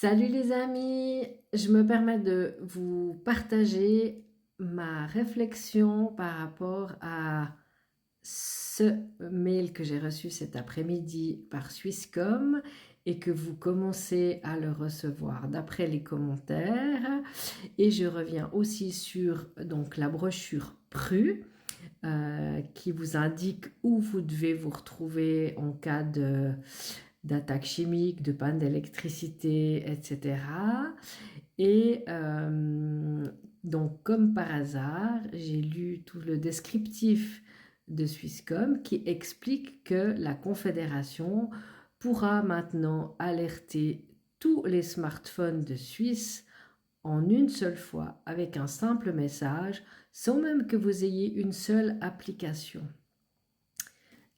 Salut les amis, je me permets de vous partager ma réflexion par rapport à ce mail que j'ai reçu cet après-midi par Swisscom et que vous commencez à le recevoir d'après les commentaires. Et je reviens aussi sur donc, la brochure PRU qui vous indique où vous devez vous retrouver en cas d'attaque chimique, de panne d'électricité, etc. Et donc, comme par hasard, j'ai lu tout le descriptif de Swisscom qui explique que la Confédération pourra maintenant alerter tous les smartphones de Suisse en une seule fois avec un simple message, sans même que vous ayez une seule application.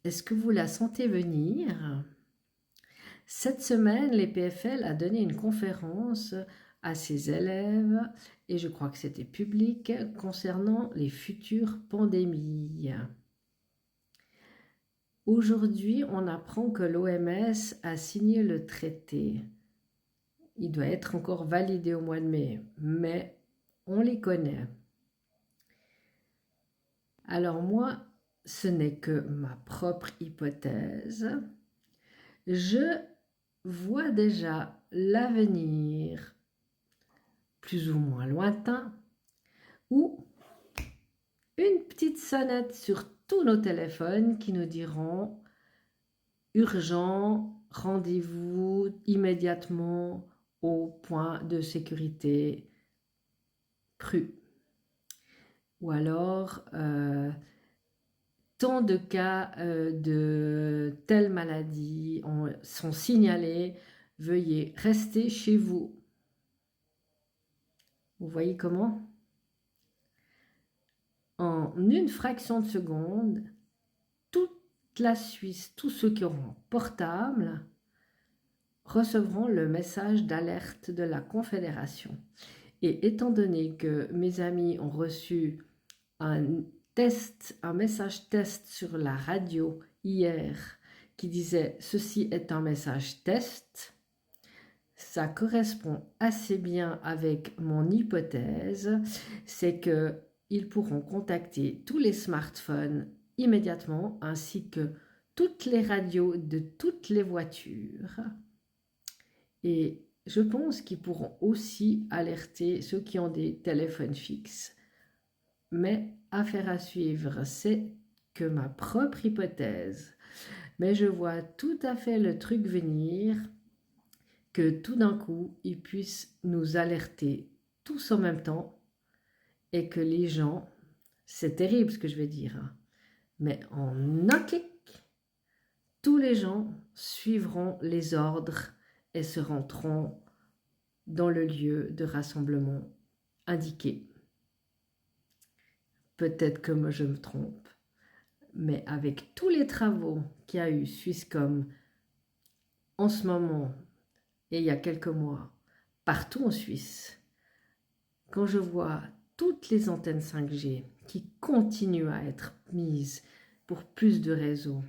Est-ce que vous la sentez venir ? Cette semaine, l'EPFL a donné une conférence à ses élèves, et je crois que c'était public, concernant les futures pandémies. Aujourd'hui, on apprend que l'OMS a signé le traité. Il doit être encore validé au mois de mai, mais on les connaît. Alors moi, ce n'est que ma propre hypothèse. Je vois déjà l'avenir plus ou moins lointain, ou une petite sonnette sur tous nos téléphones qui nous diront urgent, rendez-vous immédiatement au point de sécurité PRU. Ou alors, tant de cas de telle maladie sont signalés, veuillez rester chez vous. Vous voyez comment ? En une fraction de seconde, toute la Suisse, tous ceux qui auront un portable, recevront le message d'alerte de la Confédération. Et étant donné que mes amis ont reçu un message test sur la radio hier qui disait « Ceci est un message test », ça correspond assez bien avec mon hypothèse, c'est qu'ils pourront contacter tous les smartphones immédiatement, ainsi que toutes les radios de toutes les voitures. Et je pense qu'ils pourront aussi alerter ceux qui ont des téléphones fixes. Mais affaire à suivre, c'est que ma propre hypothèse. Mais je vois tout à fait le truc venir, que tout d'un coup, ils puissent nous alerter tous en même temps et que les gens, c'est terrible ce que je vais dire, hein, mais en un clic, tous les gens suivront les ordres et se rendront dans le lieu de rassemblement indiqué. Peut-être que moi je me trompe, mais avec tous les travaux qu'il y a eu Swisscom en ce moment et il y a quelques mois, partout en Suisse, quand je vois toutes les antennes 5G qui continuent à être mises pour plus de réseaux,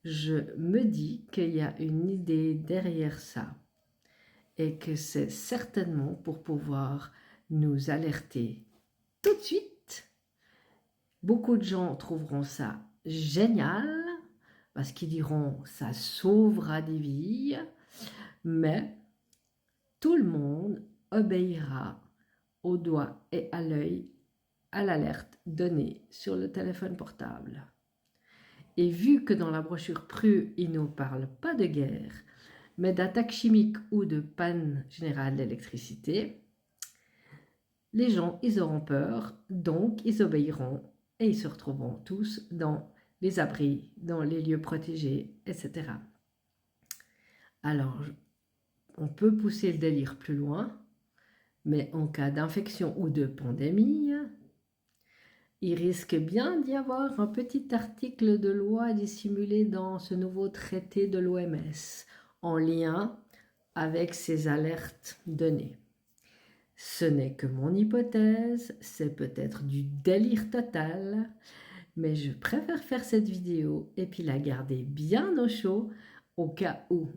je me dis qu'il y a une idée derrière ça et que c'est certainement pour pouvoir nous alerter tout de suite. Beaucoup de gens trouveront ça génial parce qu'ils diront ça sauvera des vies, mais tout le monde obéira au doigt et à l'œil à l'alerte donnée sur le téléphone portable. Et vu que dans la brochure PRU, il ne nous parle pas de guerre, mais d'attaque chimique ou de panne générale d'électricité, les gens, ils auront peur, donc ils obéiront et ils se retrouveront tous dans les abris, dans les lieux protégés, etc. Alors, on peut pousser le délire plus loin, mais en cas d'infection ou de pandémie, il risque bien d'y avoir un petit article de loi dissimulé dans ce nouveau traité de l'OMS, en lien avec ces alertes données. Ce n'est que mon hypothèse, c'est peut-être du délire total, mais je préfère faire cette vidéo et puis la garder bien au chaud au cas où.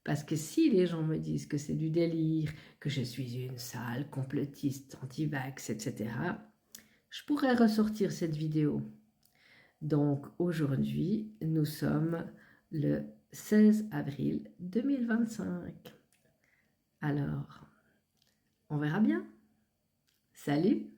Parce que si les gens me disent que c'est du délire, que je suis une sale complotiste anti-vax, etc., je pourrais ressortir cette vidéo. Donc aujourd'hui, nous sommes le 16 avril 2025. Alors, on verra bien. Salut!